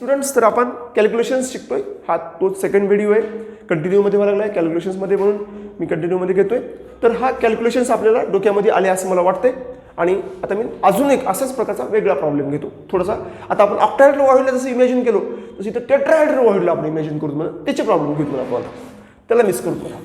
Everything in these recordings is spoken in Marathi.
स्टुडंट्स, तर आपण कॅल्क्युलेशन्स शिकतोय. हा तोच सेकंड व्हिडिओ आहे, कंटिन्यूमध्ये व्हायला लागला आहे कॅल्क्युलेशन्समध्ये, म्हणून मी कंटिन्यूमध्ये घेतोय. तर हा कॅल्क्युलेशन्स आपल्याला डोक्यामध्ये आले असं मला वाटतंय. आणि आता मी अजून एक असाच प्रकारचा वेगळा प्रॉब्लेम घेतो थोडासा. आता आपण ऑक्टाहेड्रल वॉइडला जसं इमॅजिन केलो तसं इथं टेट्राहेड्रल वॉइडला आपण इमॅजिन करू, म्हणून त्याचे प्रॉब्लेम घेतो आपण, त्याला मिस करतो मला.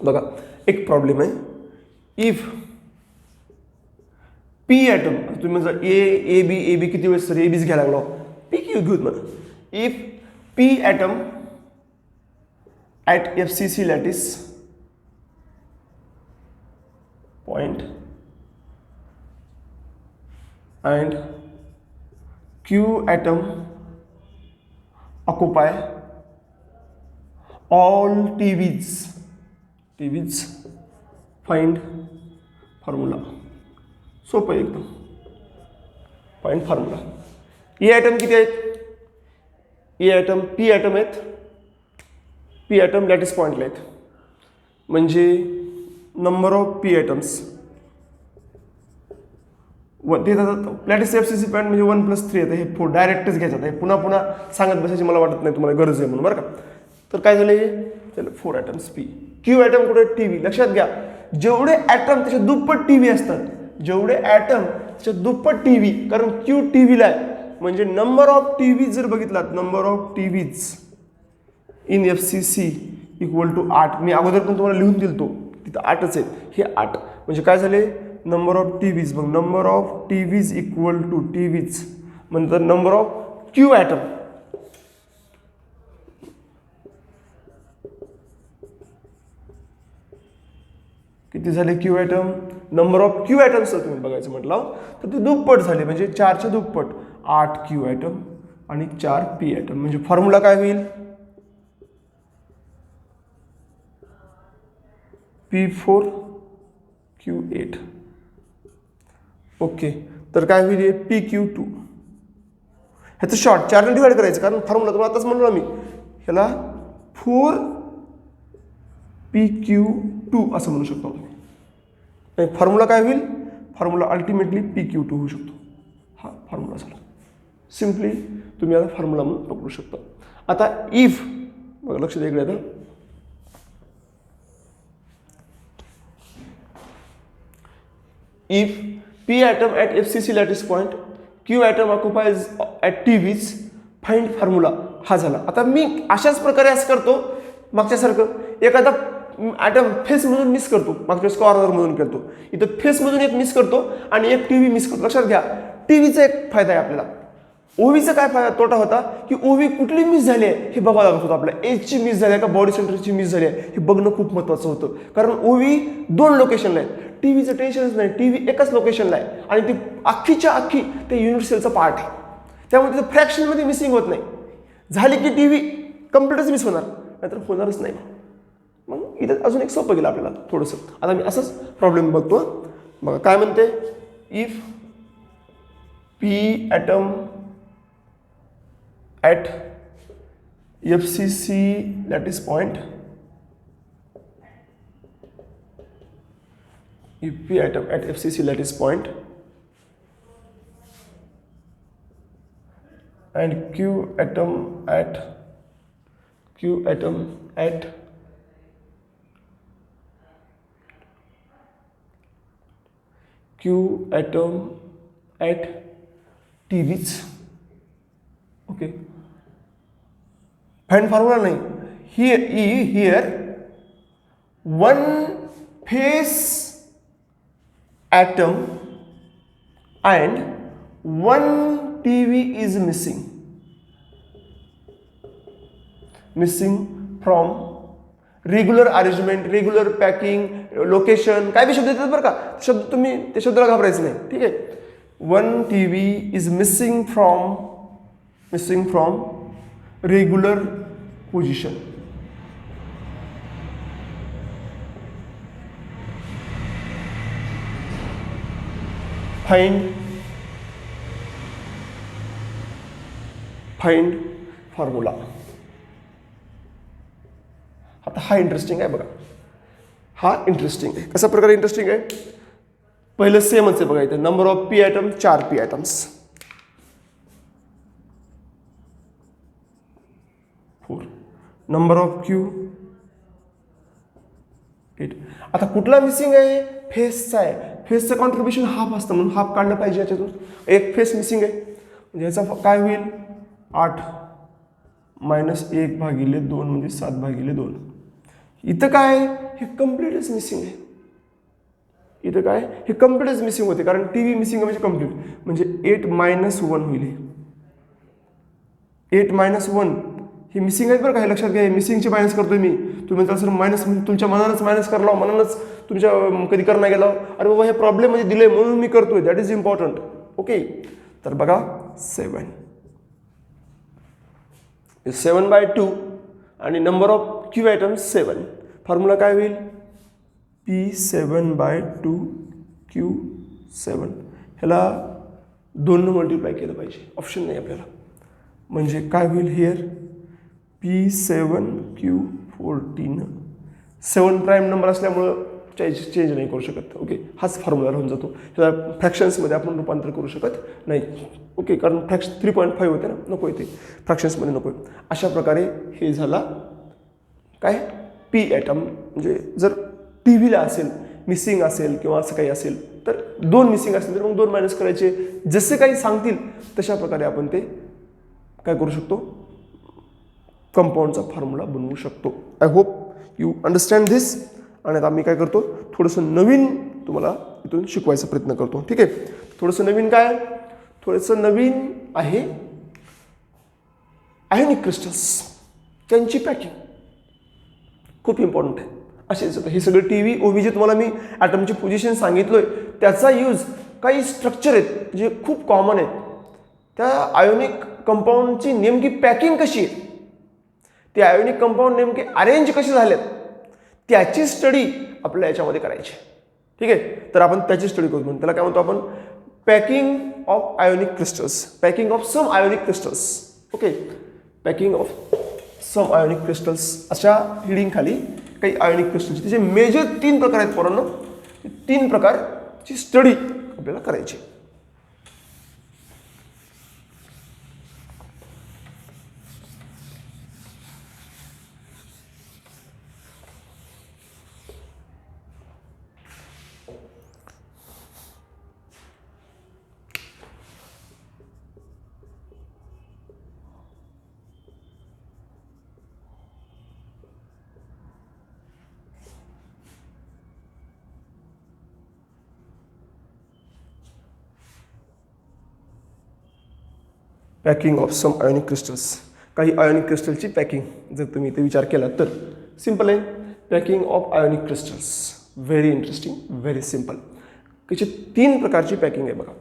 बघा एक प्रॉब्लेम आहे. इफ पी ॲटम, तुम्ही म्हणजे ए बी किती वेळेस सर ए बीच घ्यायला लागलो, पी क्यू घेऊत मला. If P atom at FCC lattice point and Q atom occupy all TVs, find formula. सोपं आहे एकदम. Find formula. ए ॲटम किती आहेत? ए ॲटम पी ॲटम आहेत. पी ॲटम लॅटिस पॉईंटला आहेत, म्हणजे नंबर ऑफ पी ॲटम्स ते लॅटिस FCC पॉईंट म्हणजे 1+3 येतं. हे डायरेक्टच घ्यायचं. हे पुन्हा पुन्हा सांगत बसायची मला वाटत नाही, तुम्हाला गरज आहे म्हणून, बरं का. तर काय झालं, चला 4 ॲटम्स पी. क्यू ॲटम कुठे? टीव्ही. लक्षात घ्या, जेवढे ॲटम त्याच्या दुप्पट टीव्ही असतात, जेवढे ॲटम त्याच्या दुप्पट टीव्ही, कारण क्यू टीव्हीला आहे, म्हणजे नंबर ऑफ टीव्हीज जर बघितलात, number of TVs in FCC equal to 8. मी अगोदर पण तुम्हाला लिहून दिलतो, तिथं 8च आहेत. हे 8 म्हणजे काय झाले, नंबर ऑफ टीव्हीज. मग number of TVs equal to TVs म्हणजे नंबर ऑफ क्यू ॲटम. किती झाले Q atom? Number of Q atoms जर तुम्ही बघायचं म्हटलं तर ते दुप्पट झाले, म्हणजे 4च्या दुप्पट. 8 क्यू ॲटम आणि 4 पी ॲटम. म्हणजे फॉर्म्युला काय होईल? P4Q8. ओके, तर काय होईल? PQ2. ह्याचं शॉर्ट 4ने डिवाइड करायचं, कारण फॉर्म्युला तुम्हाला आताच म्हणलो मी, ह्याला 4PQ2 असं म्हणू शकतो तुम्ही. फॉर्म्युला काय होईल? फॉर्म्युला अल्टिमेटली PQ2 होऊ शकतो. हा फॉर्म्युला झाला. सिम्पली तुम्ही आता फॉर्म्युला म्हणून पकडू शकता. आता इफ बघा, लक्ष द्या इकडे. आता if P atom at FCC lattice point, Q atom occupies at TVs, find formula. हा झाला. आता मी अशाच प्रकारे असं करतो मागच्यासारखं. एखादा ॲटम फेसमधून मिस करतो, मागच्या कॉर्नरमधून करतो, इथं फेसमधून एक मिस करतो आणि एक टीव्ही मिस करतो. लक्षात घ्या, टीव्हीचा एक फायदा आहे आपल्याला. ओव्हीचा काय फायदा तोटा होता की ओव्ही कुठली मिस झाली आहे हे बघावं लागत होतं आपल्याला. एजची मिस झाली आहे का बॉडी सेंटरची मिस झाली आहे हे बघणं खूप महत्त्वाचं होतं, कारण ओव्ही 2 लोकेशनला आहे. टीव्हीचं टेन्शनच नाही, टीव्ही एकच लोकेशनला आहे आणि ती अख्खीच्या अख्खी ते युनिट सेलचा पार्ट आहे, त्यामुळे तिथं फ्रॅक्शनमध्ये मिसिंग होत नाही. झाली की टीव्ही कम्प्लीटच मिस होणार, नाहीतर होणारच नाही. मग इथं अजून एक सोपं गेलं आपल्याला थोडंसं. आता मी असंच प्रॉब्लेम बघतो. बघा काय म्हणते, if P atom at FCC lattice point, if P atom at FCC lattice point and Q atom at Q atom at TVs. Okay, find formula नाही. Here one phase atom and one TV is missing from regular arrangement, regular packing, location, काय बी शब्द येतात बरं का, शब्द तुम्ही ते शब्दाला घाबरायचं नाही. ठीक आहे. 1 TV is missing from regular position. Find formula. आता हा इंटरेस्टिंग आहे बघा, हा इंटरेस्टिंग आहे. कशा प्रकारे इंटरेस्टिंग आहे? पहिलं सेमच आहे बघा, इथे number of P item 4 P items, 4. Number of Q 8. आता कुठला मिसिंग आहे? फेसचा आहे. फेसचं कॉन्ट्रीब्युशन हाफ असतं म्हणून हाफ काढलं पाहिजे याच्यातून. एक फेस मिसिंग आहे म्हणजे याचा काय होईल? 8 - 1/2 म्हणजे 7/2. इथं काय? हे कम्प्लीटच मिसिंग आहे. इथं काय? हे कम्प्लीटच मिसिंग होते, कारण टीव्ही मिसिंग म्हणजे कम्प्लीट, म्हणजे 8 - 1 होईल. 8 - 1 हे मिसिंग आहेत बरं का, हे लक्षात घ्या. मिसिंगचे मायनस करतोय मी. तुम्ही म्हणता सर मायनस तुमच्या मनानंच मायनस करला, मनानंच तुमच्या कधी करणं गेला. अरे बाबा हे प्रॉब्लेम म्हणजे दिले म्हणून मी करतोय, दॅट इज इम्पॉर्टंट. ओके, तर बघा 7/2 आणि number of Q item 7. Formula काय होईल? P7/2 Q7. ह्याला 2 मल्टिप्लाय केलं पाहिजे, ऑप्शन नाही आपल्याला. म्हणजे काय होईल? Here P7Q14. 7 प्राईम नंबर असल्यामुळं चेंज नाही करू शकत. ओके, हाच फॉर्म्युला राहून जातो. ह्याला फ्रॅक्शन्समध्ये आपण रूपांतर करू शकत नाही. ओके, कारण 3.5 होते ना, नको येते फ्रॅक्शन्समध्ये, नको. अशा प्रकारे हे झाला काय? P item. म्हणजे जर टी व्हीला असेल, मिसिंग असेल किंवा असं काही असेल, तर 2 मिसिंग असेल तर मग 2 मायनस करायचे. जसे काही सांगतील तशा प्रकारे आपण ते काय करू शकतो? कंपाऊंडचा फॉर्म्युला बनवू शकतो. I hope you understand this. आणि आता मी काय करतो? थोडंसं नवीन तुम्हाला इथून शिकवायचा प्रयत्न करतो. ठीक आहे, थोडंसं नवीन काय? थोडंसं नवीन आहे आयोनिक क्रिस्टल्स, त्यांची पॅकिंग खूप इम्पॉर्टंट आहे. असेच आता हे सगळं टी व्ही ओव्ही जे तुम्हाला मी ॲटमची पोझिशन सांगितलोय, त्याचा यूज काही स्ट्रक्चर आहेत जे खूप कॉमन आहेत. त्या आयोनिक कंपाऊंडची नेमकी पॅकिंग कशी आहे, ते आयोनिक कंपाऊंड नेमके अरेंज कसे झालेत, त्याची स्टडी आपल्याला याच्यामध्ये करायची. ठीक आहे, तर आपण त्याची स्टडी करू. म्हणून त्याला काय म्हणतो आपण? Packing of ionic crystals, packing of some ionic crystals. Okay, packing of some ionic crystals. अशा हिडिंग खाली काही आयोनिक क्रिस्टल्स, त्याचे मेजर 3 प्रकार आहेत पोरांनो. 3 प्रकारची स्टडी आपल्याला करायची. Packing of some ionic crystals, काही आयोनिक क्रिस्टलची पॅकिंग जर तुम्ही इथे विचार केला तर सिम्पल आहे. Packing of ionic crystals, very interesting, very simple. त्याची 3 प्रकारची पॅकिंग आहे बघा.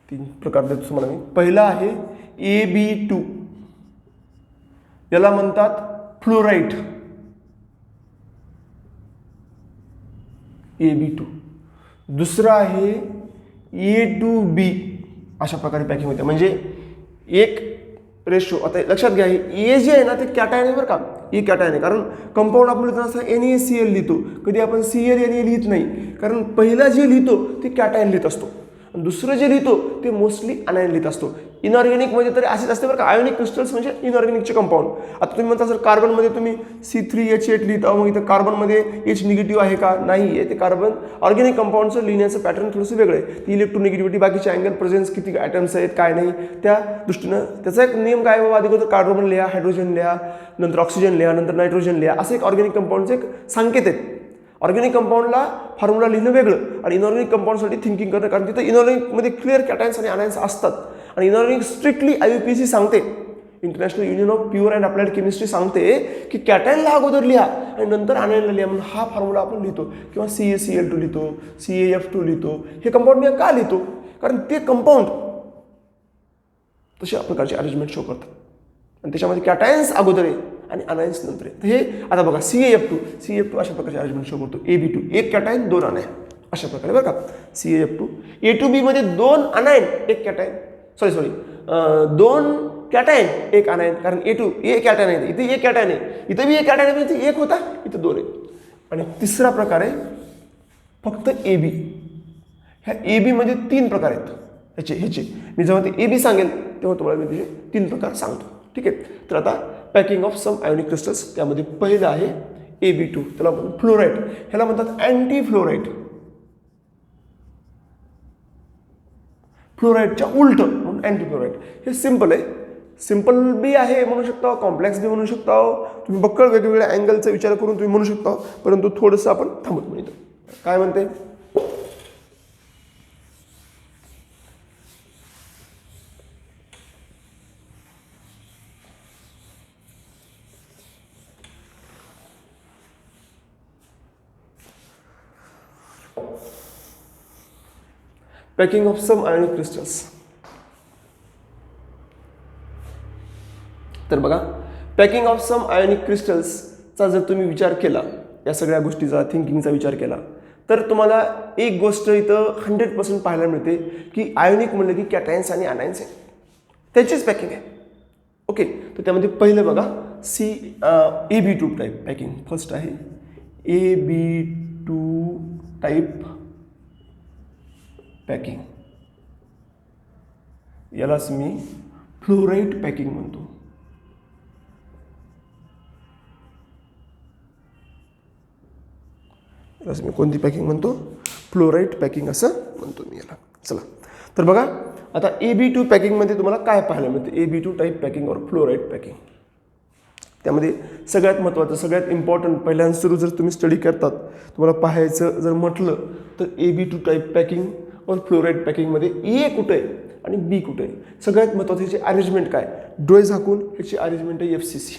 3 प्रकार देतो तुम्हाला मी. पहिला आहे AB2, याला म्हणतात फ्लोराईट. AB2. दुसरा आहे A2B. अशा प्रकारे पॅकिंग होते. म्हणजे एक रेशो. आता लक्षात घ्या, ए जे आहे ना ते कॅटायन आहे बरं का. ए कॅटायन आहे, कारण कंपाऊंड आपण लिहिताना असं NaCl लिहितो. कधी आपण Cl Na लिहित नाही, कारण पहिला जे लिहितो ते कॅटायन लिहित असतो, दुसरं जे लिहितो ते मोस्टली अनायन लिहित असतो. इनऑर्गॅनिकमध्ये तरी असेच असते बरं का. आयोनिक क्रिस्टल्स म्हणजे इनऑर्गॅनिकचे कंपाऊंड. आता तुम्ही म्हणता सर कार्बनमध्ये तुम्ही C3H8 लिहिता, मग इथं कार्बनमध्ये H निगेटिव्ह आहे का? नाही आहे. ते कार्बन ऑर्गॅनिक कंपाऊंडचं लिहिण्याचं पॅटर्न थोडंसं वेगळं आहे. ती इलेक्ट्रोनिगेटिव्हिटी, बाकीचे अँगल प्रेझेन्स, किती ॲटम्स आहेत काय नाही, त्या दृष्टीनं त्याचा एक नियम काय बाबा? आधी कार्बन लिहा, हायड्रोजन लिहा, नंतर ऑक्सिजन लिहा, नंतर नायट्रोजन लिहा. असं एक ऑर्गॅनिक कंपाऊंडचे एक संकेत आहेत. ऑर्गॅनिक कंपाऊंडला फॉर्म्युला लिहिणं वेगळं आणि इनऑर्गॅनिक कंपाऊंडसाठी थिंकिंग करणं, कारण तिथं इनऑर्गॅनिकमध्ये क्लिअर कॅटायन्स आणि अनायन्स असतात. आणि इनऑर्गॅनिक स्ट्रिक्टली IUPAC सांगते, international union of pure and applied chemistry सांगते की कॅटायनला अगोदर लिहा आणि नंतर अनायनला लिहा. म्हणून हा फॉर्म्युला आपण लिहितो, किंवा CaCl2 लिहितो, CaF2 लिहितो. हे कंपाऊंड मी का लिहितो? कारण ते कंपाऊंड तशा प्रकारचे अरेंजमेंट शो करतात आणि त्याच्यामध्ये कॅटायन्स अगोदर आहे आणि अनायन्स नंतर आहे. हे आता बघा CaF2 अशा प्रकारचे अरेंजमेंट शो करतो. AB2, एक कॅटायन 2 अनायन. अशा प्रकारे बरं का CaF2. A2B मध्ये 2 अनायन एक कॅटायन, सॉरी 2 कॅटायन एक अनायन, कारण ए कॅटायन आहे, इथे एक कॅटायन आहे, इथे बी एक कॅटायन आहे, इथे एक होता, इथे 2 आहे. आणि तिसरा प्रकार आहे फक्त AB. ह्या AB मध्ये 3 प्रकार आहेत ह्याचे. मी जेव्हा ते AB सांगेल तेव्हा तुम्हाला मी त्याचे 3 प्रकार सांगतो. ठीक आहे. तर आता packing of some ionic crystals, त्यामध्ये पहिलं आहे AB2, त्याला आपण फ्लोराईड, ह्याला म्हणतात अँटी फ्लोराईड. फ्लोराईडच्या उलट म्हणून अँटी फ्लोराईड. हे सिंपल आहे, सिंपल बी आहे म्हणू शकता, कॉम्प्लेक्स बी म्हणू शकता, तुम्ही बक्कळ वेगवेगळ्या अँगलचा विचार करून तुम्ही म्हणू शकता, परंतु थोडंसं आपण थांबत म्हणतो. काय म्हणते, packing of some ionic crystals. तर बघा, पॅकिंग ऑफ सम आयोनिक क्रिस्टल्सचा जर तुम्ही विचार केला, या सगळ्या गोष्टीचा थिंकिंगचा विचार केला, तर तुम्हाला एक गोष्ट इथं 100% पाहायला मिळते की आयोनिक म्हणलं की कॅटायन्स आणि अनायन्स आहे, त्याचीच पॅकिंग आहे. ओके. तर त्यामध्ये पहिलं बघा AB2 टाईप पॅकिंग. फर्स्ट आहे AB2 टाईप पॅकिंग, यालाच मी फ्लोराईड पॅकिंग म्हणतो. यालाच मी कोणती पॅकिंग म्हणतो, फ्लोराईड पॅकिंग असं म्हणतो मी याला. चला, तर बघा आता AB2 पॅकिंगमध्ये तुम्हाला काय पाहायला मिळते, AB2 टाईप पॅकिंग और फ्लोराईड पॅकिंग. त्यामध्ये सगळ्यात महत्त्वाचं, सगळ्यात इम्पॉर्टंट, पहिल्यांदा सुरू जर तुम्ही स्टडी करतात, तुम्हाला पाहायचं जर म्हटलं तर AB2 टाईप पॅकिंग और फ्लोराईड पॅकिंगमध्ये ए कुठे आहे आणि बी कुठे आहे. सगळ्यात महत्त्वाचं ह्याची अरेंजमेंट काय, डोळे झाकून ह्याची अरेंजमेंट आहे FCC.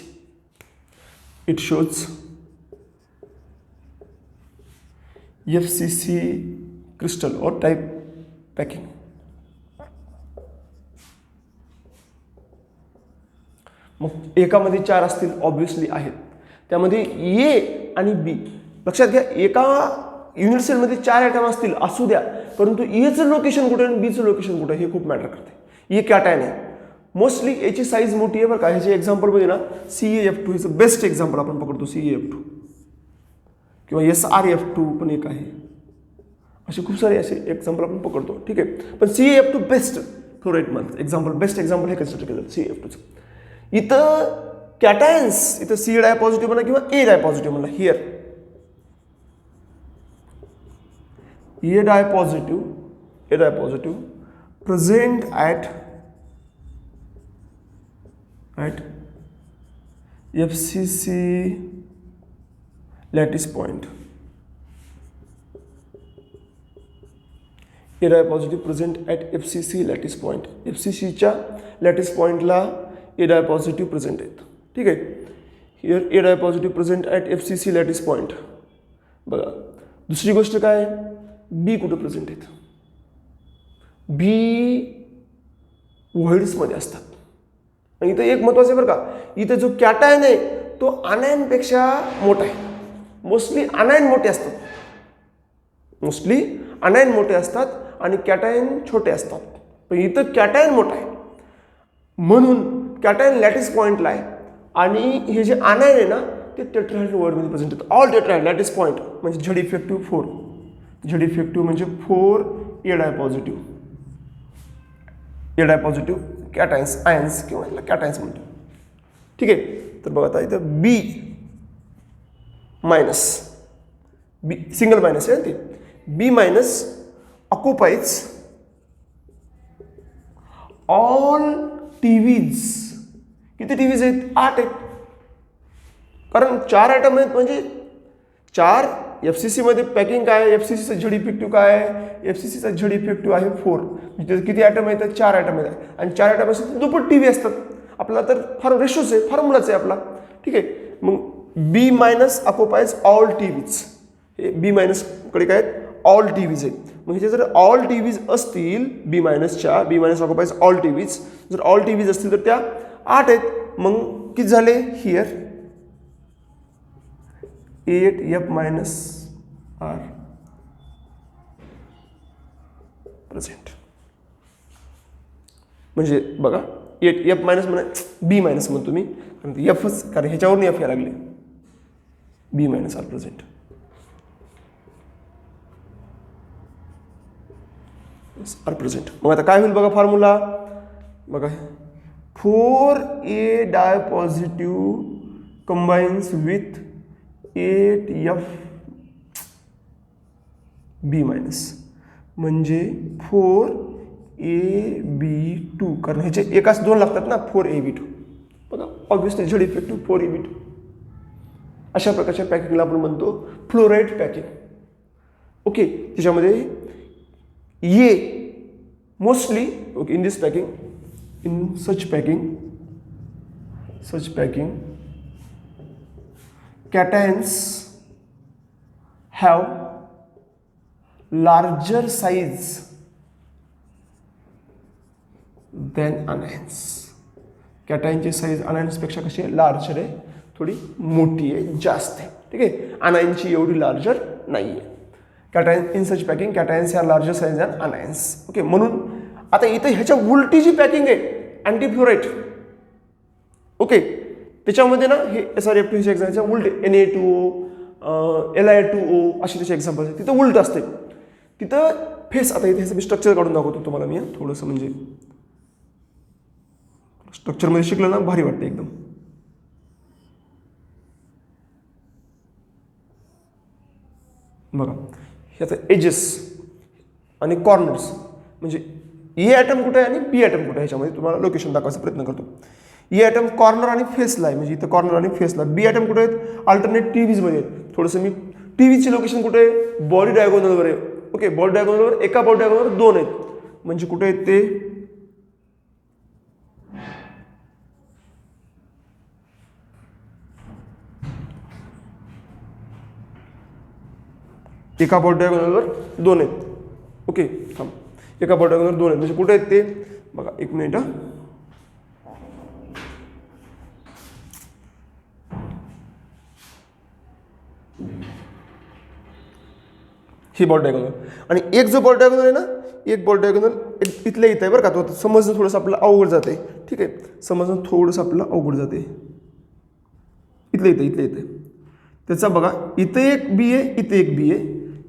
It shows FCC crystal और टाईप पॅकिंग. मग एकामध्ये 4 असतील, ऑब्व्हियसली आहेत. त्यामध्ये ए आणि बी लक्षात घ्या, एका युनिट सेलमध्ये 4 ॲटम असतील असू द्या, परंतु एचं लोकेशन कुठे आणि बीचं लोकेशन कुठे हे खूप मॅटर करते. ए कॅटायन आहे, मोस्टली याची साईज मोठी आहे बरं का. ह्याचे एक्झाम्पलमध्ये ना CaF2 हेचं बेस्ट एक्झाम्पल आपण पकडतो, CaF2 किंवा SrF2 पण एक आहे, असे खूप सारे असे एक्झाम्पल आपण पकडतो. ठीक आहे. पण CaF2 बेस्ट फ्लोराईड मध्ये एक्झाम्पल, बेस्ट एक्झाम्पल हे कन्सिडर केलं CaF2चं. इथं कॅटायन्स, इथं C डायपॉझिटिव्ह म्हणा किंवा A डायपॉझिटिव्ह म्हणा, here A dipositive present at FCC lattice point. A dipositive present at FCC lattice point. FCCच्या लॅटिस पॉइंटला A डायपॉझिटिव्ह प्रेझेंट आहेत. ठीक आहे. Here A dipositive present at FCC lattice point. बघा, दुसरी गोष्ट काय, बी कुठं प्रेझेंट आहेत, बी व्हॉइड्समध्ये असतात. आणि इथं एक महत्त्वाचं आहे बरं का, इथं जो कॅटायन आहे तो अनायनपेक्षा मोठा आहे. मोस्टली अनायन मोठे असतात, आणि कॅटायन छोटे असतात. पण इथं कॅटायन मोठा आहे म्हणून कॅटायन लॅटिस पॉइंटला आहे, आणि हे जे अनायन आहे ना ते टेट्राहेड्रल वर्डमध्ये प्रेझेंट होतं. ऑल टेट्राहेड्रल लॅटिस पॉइंट म्हणजे झेड इफेक्टिव्ह 4, झेड इफेक्टिव्ह म्हणजे 4 A डायपॉझिटिव्ह कॅटायन्स, आयन्स किंवा कॅटायन्स म्हणतो. ठीक आहे. तर बघा आता इथं B मायनस, बी सिंगल मायनस आहे ते, B minus occupies all TVs. किती TVs आहेत, 8 आहेत, कारण 4 ॲटम आहेत म्हणजे 4. FCC मध्ये पॅकिंग काय, FCCचा झेड इफेक्टिव्ह काय आहे, FCCचा झेड इफेक्टिव्ह आहे 4. म्हणजे किती ॲटम आहेत, 4 ॲटम आहेत, आणि 4 ॲटम असतील तर दुप्पट TV असतात. आपला तर फार रेशोच आहे, फॉर्म्युलाच आहे आपला. ठीक आहे. मग B minus occupies all TVs, हे B मायनसकडे काय आहेत, ऑल TVs आहेत. मग हे जर ऑल TVs असतील, B मायनसच्या, B minus occupies all TVs, जर ऑल TVs असतील तर त्या 8 आहेत. मग किती झाले, here 8 F minus R. Present. म्हणजे बघा एफ मायनस म्हणा बी मायनस म्हणतो मी, कारण एफच, कारण ह्याच्यावरून एफ या लागले. B minus R present. R present. मग आता काय होईल बघा फॉर्म्युला, बघा 4A di positive combines with 8F B minus, म्हणजे 4AB2, कारण ह्याचे एकाच दोन लागतात ना, 4AB2. बघा ऑब्व्हियसली झेड इफेक्टिव्ह 4AB2. अशा प्रकारच्या पॅकिंगला आपण म्हणतो फ्लोराईड पॅकिंग. ओके, त्याच्यामध्ये ये mostly okay in this packing, in such packing cations have larger size than anions. कॅटायनची साईज अनायन्सपेक्षा कशी आहे, लार्जर आहे, थोडी मोठी आहे, जास्त आहे. ठीक आहे, अनायनची एवढी लार्जर नाही आहे. Cation in such packing cations are larger size than anions. Okay, म्हणून आता इथं ह्याच्या उलटी जी पॅकिंग आहे अँटीफ्लोराईड, ओके, त्याच्यामध्ये ना हे SrF2 एक्झामच्या उलटे Na2O Li2O अशी त्याचे एक्झाम्पल्स आहेत. तिथं उलट असते, तिथं फेस. आता इथे ह्याचं मी स्ट्रक्चर काढून दाखवतो तुम्हाला मी, थोडंसं म्हणजे स्ट्रक्चरमध्ये शिकलं ना भारी वाटतं एकदम. बघा ह्याचं एजेस आणि कॉर्नर्स, म्हणजे ए ॲटम कुठे आहे आणि बी ॲटम कुठे आहे, ह्याच्यामध्ये तुम्हाला लोकेशन दाखवायचा प्रयत्न करतो. ए ॲटम कॉर्नर आणि फेसला आहे, म्हणजे इथं कॉर्नर आणि फेसला. बी ॲटम कुठे आहेत, अल्टरनेट टीव्हीजमध्ये आहेत. थोडंसं मी टीव्हीची लोकेशन कुठे आहे, बॉडी डायगोनलवर आहे. ओके, बॉडी डायगोनलवर, एका बॉडी डायगोनलवर दोन आहेत, म्हणजे कुठे आहेत ते, एका बॉडी डायगोनलवर दोन आहेत. ओके, थांब, एका बॉडी डायगोनलवर दोन आहेत, म्हणजे कुठे आहेत ते बघा. एक मिनिट, ही बॉडी डायगोनल आणि एक जो बॉडी डायगोनल आहे ना, एक बॉडी डायगोनल इथल्या इथं आहे बरं का. तो समजणं थोडंसं आपल्याला अवघड जाते. ठीक आहे, समजणं थोडंसं आपल्याला अवघड जाते. इथलं इथं त्याचा बघा, इथं एक बी आहे, इथे एक बी आहे,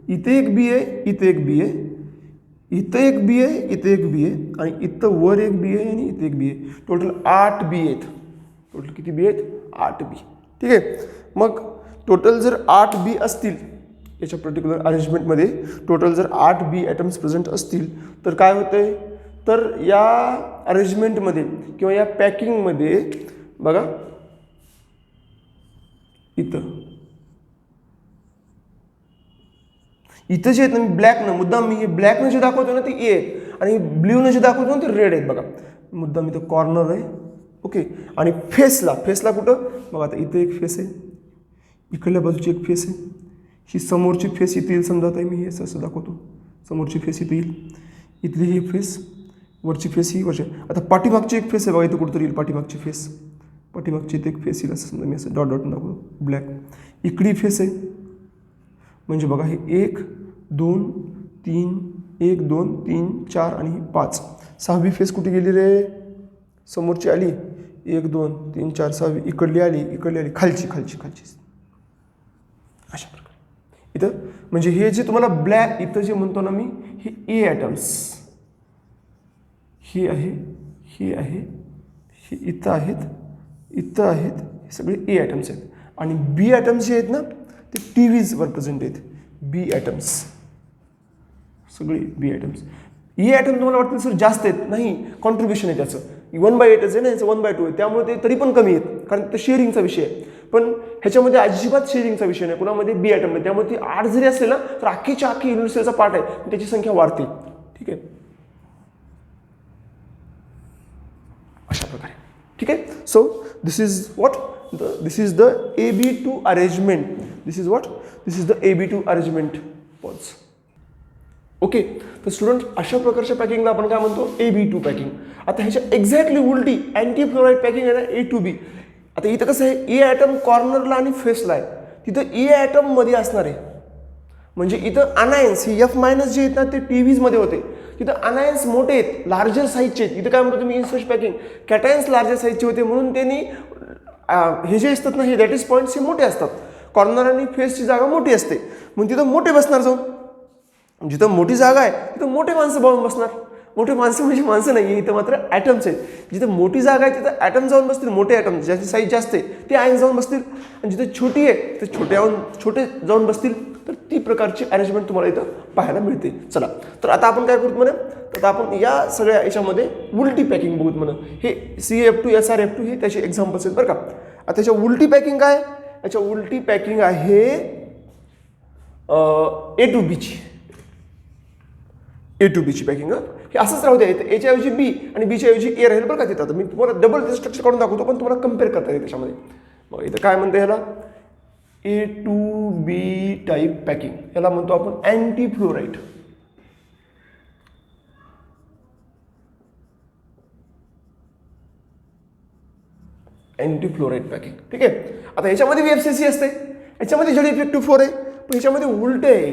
इथे एक बी आहे, इथे एक बी आहे, इथं एक बी आहे, इथे एक बी आहे, आणि इथं वर एक बी आहे आणि इथे एक बी आहे. टोटल 8 बी आहेत. टोटल किती बी आहेत, 8 बी. ठीक आहे, मग टोटल जर 8 बी असतील याच्या पर्टिक्युलर अरेंजमेंटमध्ये, टोटल जर 8 बी ॲटम्स प्रेझेंट असतील, तर काय होतंय, तर या अरेंजमेंटमध्ये किंवा या पॅकिंगमध्ये बघा इथं जे आहेत ना, मी ब्लॅकनं मुद्दाम, मी हे ब्लॅकनं जे दाखवतो ना ते ए आहे, आणि ब्ल्यूनं जे दाखवतो ना ते रेड आहेत. बघा मुद्दाम इथं कॉर्नर आहे. ओके, आणि फेसला कुठं बघा, आता इथं एक फेस आहे, इकडल्या बाजूची एक फेस आहे, ही समोरची फेस इथे येईल. समजा आता मी हे असं दाखवतो, समोरची फेस इथे येईल, इथली ही फेस, वरची फेस ही वरची. आता पाठीमागची एक फेस आहे बघा, इथं कुठंतरी येईल पाठीमागची फेस, पाठीमागची इथे एक फेस येईल, असं समजा मी असं डॉट दाखवतो ब्लॅक. इकडे फेस आहे, म्हणजे बघा हे 1 2 3 1 2 3 4 आणि 5, 6वी फेस कुठे गेली रे, समोरची आली, 1 2 3 4 6वी इकडली आली, खालची. अशा प्रकारे इथं, म्हणजे हे जे तुम्हाला ब्लॅक इथं जे म्हणतो ना मी, हे ए ॲटम्स, हे आहे, हे इथं आहेत, हे सगळे ए ॲटम्स आहेत. आणि बी ॲटम्स जे आहेत ना ते टीव्हीजवर प्रेझेंट आहेत. बी ॲटम्स सगळे बी ॲटम्स. ए ॲटम तुम्हाला वाटतं सर जास्त आहेत, नाही, कॉन्ट्रीब्युशन आहे त्याचं 1/8 आहे ना, याचं 1/2 आहे, त्यामुळे ते तरी पण कमी आहेत, कारण ते शेअरिंगचा विषय आहे. पण ह्याच्यामध्ये अजिबात शेअरिंगचा विषय नाही कुणामध्ये, बी ॲटममध्ये. त्यामुळे ती 8 जरी असले ना तर अख्खीच्या अख्खी युनिव्हर्सिटीचा पार्ट आहे, त्याची संख्या वाढते. ठीक आहे, अशा प्रकारे. ठीक आहे, so this is the AB2 arrangement. This is the AB2 arrangement pause. Okay, तर स्टुडंट अशा प्रकारच्या पॅकिंगला आपण काय म्हणतो, AB2 पॅकिंग. आता ह्याच्या एक्झॅक्टली उलटी अँटीफ्लोराईड पॅकिंग आहे ना, A2B. आता इथं कसं आहे, ए ॲटम कॉर्नरला आणि फेसला आहे, तिथं ए ॲटम मध्ये असणार आहे. म्हणजे इथं अनायन्स हे F मायनस जे आहेत ना ते टीव्हीजमध्ये होते, तिथं अनायन्स मोठे आहेत, लार्जर साईजचे आहेत. इथं काय म्हणतो तुम्ही इन्सर्श पॅकिंग, कॅटायन्स लार्जर साईजचे होते म्हणून त्यांनी हे जे असतात ना हे लॅटिस पॉईंट्स हे मोठे असतात, कॉर्नर आणि फेसची जागा मोठी असते म्हणून तिथं मोठे बसणार जाऊन. जिथं मोठी जागा आहे तिथं मोठे माणसं जाऊन बसणार. मोठे माणसं म्हणजे माणसं नाही, इथं मात्र ॲटम्स आहेत. जिथं मोठी जागा आहे तिथं ॲटम जाऊन बसतील, मोठे ॲटम ज्याची साईज जास्त आहे ते आयन जाऊन बसतील, आणि जिथं छोटी आहे ते छोटे जाऊन बसतील. तर ती प्रकारची अरेंजमेंट तुम्हाला इथं पाहायला मिळते. चला तर आता आपण काय करूत म्हणा, तर आपण या सगळ्या याच्यामध्ये उलटी पॅकिंग बघूत म्हणा. हे CF2 SRF2 हे त्याचे एक्झाम्पल्स आहेत बरं का. आता त्याच्या उलटी पॅकिंग काय, याच्या उलटी पॅकिंग आहे A to B ची, A to B ची पॅकिंग. हे असंच राहू द्या, इथं Aच्या ऐवजी B आणि Bच्या ऐवजी A राहील बरं का. तिथं आता मी तुम्हाला डबल स्ट्रक्चर काढून दाखवतो, पण तुम्हाला कम्पेअर करता येईल त्याच्यामध्ये. मग इथं काय म्हणतं ह्याला A to B type packing, याला म्हणतो आपण anti fluoride. Anti fluoride packing. ठीक आहे. आता याच्यामध्ये FCC असते, याच्यामध्ये झेड इफेक्टिव्ह 4 आहे, पण ह्याच्यामध्ये उलटे आहे.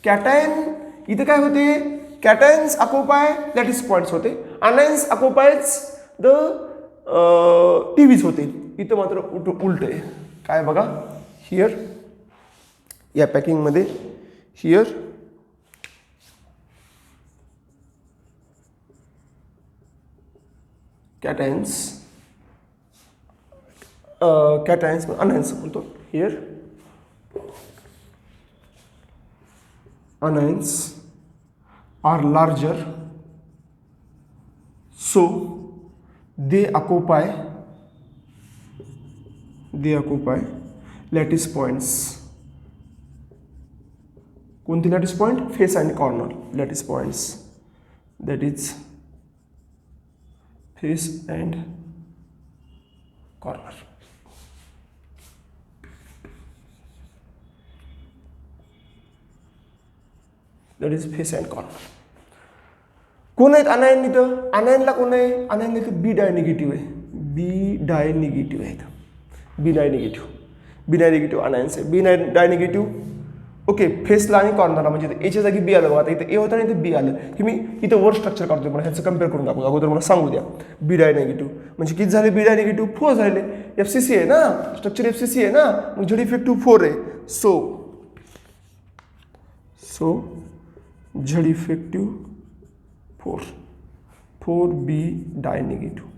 कॅटायन इथे काय होते, कॅटायन्स अकोपाय लॅटिस पॉइंट्स होते, अनायन्स अकोपायज द टीव्हीज होते. इथं मात्र उलट आहे. काय बघा हिअर या पॅकिंगमध्ये, हिअर कॅटायन्स अनायन्स म्हणतो, here anions are larger, so they occupy lattice points. कोणती lattice point, face and corner lattice points, that is face and corner. That is face and corner. कोण आहेत अनायन इथं, अनायनला कोण आहे, अनायनला इथं बी डाय निगेटिव्ह आहे, बी डाय निगेटिव्ह आहे इथं, बी डाय निगेटिव्ह अनायन्स आहे, बी डाय निगेटिव्ह. ओके, फेसला आणि कॉर्नरला म्हणजे एच्या जागी बी आलं बघा. आता इथं ए होतं आणि इथं बी आलं, की मी इथं वर स्ट्रक्चर काढतो, मला ह्याचं कम्पेअर करून दाखवतो. अगोदर मला सांगू द्या. बी डाय निगेटिव्ह म्हणजे किती झाले, बी डाय निगेटिव्ह 4 झाले. FCC आहे ना, स्ट्रक्चर FCC आहे ना, मग झेड इफेक्टिव्ह 4 आहे. सो झेड इफेक्टिव्ह 4B डाय निगेटिव्ह,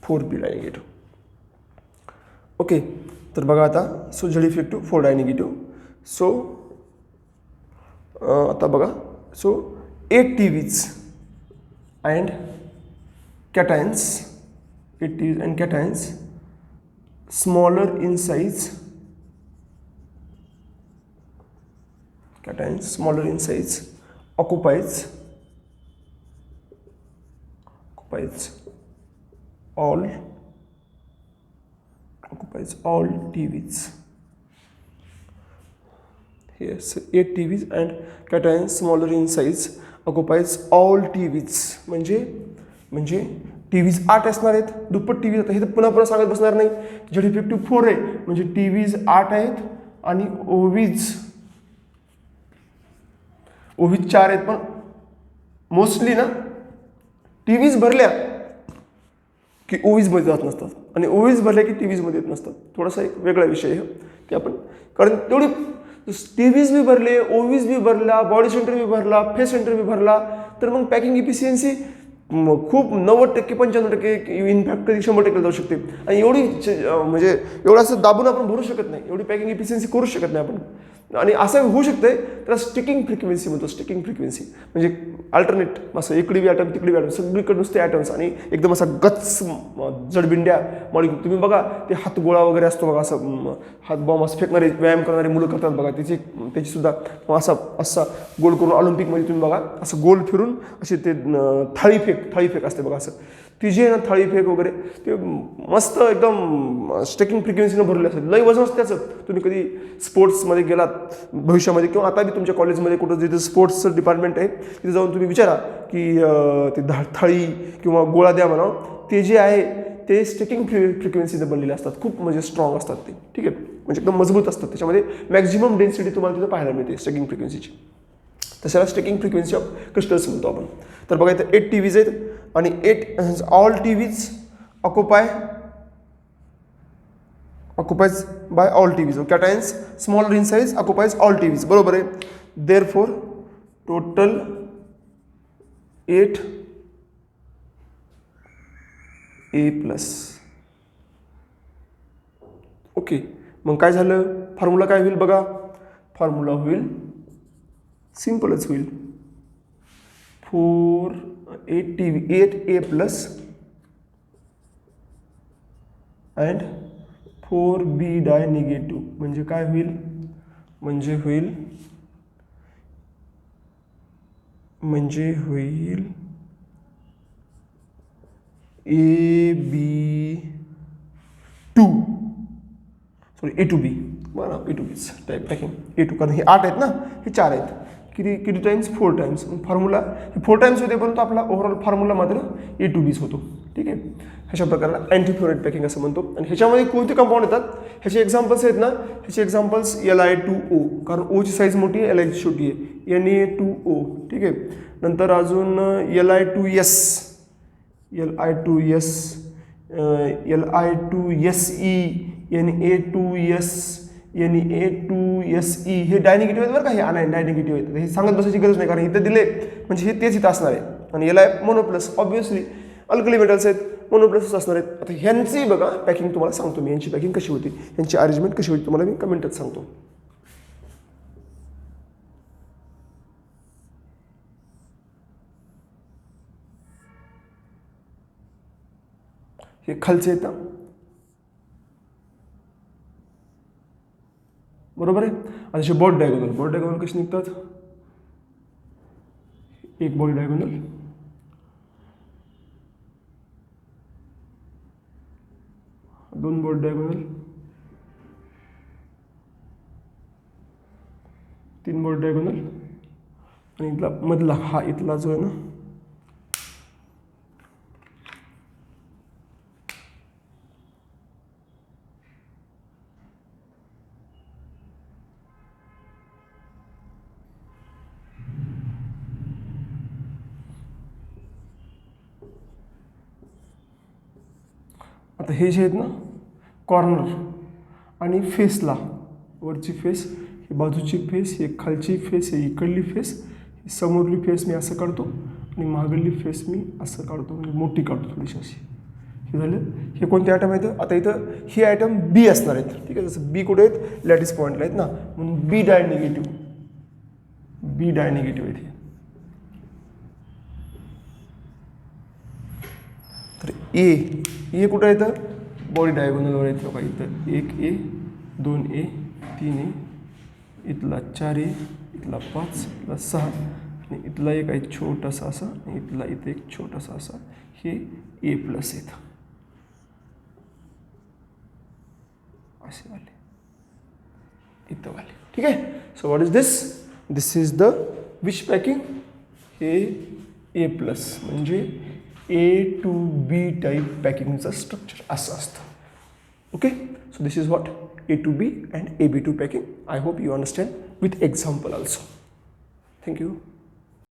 4B डाय निगेटिव्ह. ओके, तर बघा आता, सो झेड इफेक्टिव्ह 4 डाय निगेटिव्ह. सो आता बघा, so 8 TVs and कॅटायन्स, 8 TVs and कॅटायन्स smaller in size, cations smaller in size occupies all TVs. Here, so 8 TVs and cations smaller in size occupies all TVs. म्हणजे TVs 8 असणार आहेत, दुप्पट TVs. आता हे तर पुन्हा सांगत बसणार नाही. झेड इफेक्टिव्ह 4 आहे म्हणजे TVs 8 आहेत आणि OVs 4 आहेत. पण मोस्टली ना TVs भरल्या की OVs मध्ये जात नसतात आणि OVs भरल्या की TVs मध्ये येत नसतात. थोडासा एक वेगळा विषय आहे ते आपण, कारण तेवढी TVs बी भरले, OVs बी भरला, बॉडी सेंटर बी भरला, फेस सेंटर बी भरला, तर मग पॅकिंग इफिशियन्सी खूप 90% 95% इनफॅक्ट कधी 100% जाऊ शकते. आणि एवढी म्हणजे एवढं असं दाबून आपण भरू शकत नाही, एवढी पॅकिंग इफिशियन्सी करू शकत नाही आपण. आणि असं होऊ शकतंय तर स्टिकिंग फ्रिक्वेन्सी म्हणतो. स्टिकिंग फ्रिक्वेन्सी म्हणजे अल्टरनेट, असं इकडे बी ॲटम तिकडे बी ॲटम, सगळीकडे नुसते ॲटम्स आणि एकदम असा गच्च जडबिंड्या मॉलिक्यूल. तुम्ही बघा ते हातगोळा वगैरे असतो बघा, असं हात बॉम्ब असं फेकणारे व्यायाम करणारे मुलं करतात बघा, त्याची सुद्धा असा गोल करून ऑलिम्पिकमध्ये तुम्ही बघा असं गोल फिरून असे ते थाळीफेक असते बघा, असं ती जी आहे ना थाळीफेक वगैरे, ते मस्त एकदम स्टिकिंग फ्रिक्वेन्सीनं भरले असतात. लई वजन असतं त्याचं. तुम्ही कधी स्पोर्ट्समध्ये गेलात भविष्यामध्ये किंवा आता बी तुमच्या कॉलेजमध्ये कुठं जिथे स्पोर्ट्सचं डिपार्टमेंट आहे तिथे जाऊन तुम्ही विचारा की ते थाळी किंवा गोळा द्या म्हणा, ते जे आहे ते स्टिकिंग फ्रिक्वेन्सीनं बनलेले असतात, खूप म्हणजे स्ट्रॉंग असतात ते. ठीक आहे. म्हणजे एकदम मजबूत असतात, त्याच्यामध्ये मॅक्झिमम डेन्सिटी तुम्हाला तिथं पाहायला मिळते स्टॅकिंग फ्रिक्वेन्सीची. तशाला स्टॅकिंग फ्रिक्वेन्सी ऑफ क्रिस्टल्स म्हणतो आपण. तर बघा इथं 8 TVs आहेत आणि 8 all TVs occupies by all TVs. Cations smaller in size occupies all TVs. बरोबर आहे. Therefore total 8 A+. ओके, मग काय झालं, फॉर्म्युला काय होईल बघा, फॉर्म्युला होईल सिम्पलच होईल 8A+ and 4B dye negative. म्हणजे काय होईल, म्हणजे होईल A2B बरं, A2B टाईप पॅकिंग A2, कारण हे 8 आहेत ना, हे 4 आहेत, किती टाइम्स 4 टाइम्स. फॉर्म्युला हे 4 टाइम्स होते, परंतु आपला ओव्हरऑल फॉर्म्युला मात्र A2Bच होतो. ठीक आहे, ह्याच्या प्रकाराला अँटीफ्लोराईड पॅकिंग असं म्हणतो. आणि ह्याच्यामध्ये कोणते कंपाऊंड येतात, ह्याचे एक्झाम्पल्स आहेत ना, ह्याचे एक्झाम्पल्स Li2O, कारण ओची साईज मोठी आहे, Li छोटी आहे, Na2O. ठीक आहे, नंतर अजून Li2S, Li2SE, Na2S, Na2SE. हे डायनिगेटिव्ह आहेत बरं का, हे अनायन डायनिगेटिव्ह आहेत, हे सांगत बसायची गरज नाही, कारण इथं दिले म्हणजे हे तेच इथं असणार आहे. आणि Li मोनोप्लस, ऑब्व्हियसली अल्कली मेटल्स आहेत, मोनोप्लसच असणार आहेत. आता ह्यांची बघा पॅकिंग तुम्हाला सांगतो मी, यांची पॅकिंग कशी होती, यांची अरेंजमेंट कशी होती तुम्हाला मी कमेंटात सांगतो. हे खालचे येतं, बरोबर आहे. आता असे बोर्ड डायगोनल कसे निघतात, एक बोर्ड डायगोनल, दोन बोर्ड डायगोनल, तीन बोर्ड डायगोनल, आणि इथला मधला हा इथला जो आहे ना, आता हे जे आहेत ना कॉर्नर आणि फेसला, वरची फेस, ही बाजूची फेस, ही खालची फेस, ही इकडली फेस, ही समोरली फेस मी असं काढतो आणि मागली फेस मी असं काढतो, म्हणजे मोठी काढतो थोडीशी अशी. हे झालं. हे कोणते आयटम आहेत, आता इथं हे आयटम बी असणार आहेत. ठीक आहे, जसं बी कुठे आहेत, लॅटिस पॉईंटला आहेत ना, म्हणून बी डाय निगेटिव्ह आहेत हे. तर ए कुठं येतं, बॉडी डायगोनलवर येतं बघा, इथं 1A, 2A, 3A, इथला 4A, इथला 5, इथला 6, आणि इथला एक आहे छोटासा असा, आणि इथला इथं एक छोटासा असा, हे A+ येतं असे वाले, इथं वाले. ठीक आहे, so what is this is the which packing, हे A+, म्हणजे A2B टाईप पॅकिंगचं स्ट्रक्चर असं असतं. Okay, so this is what A2B and AB2 packing. I hope you understand with example also. Thank you.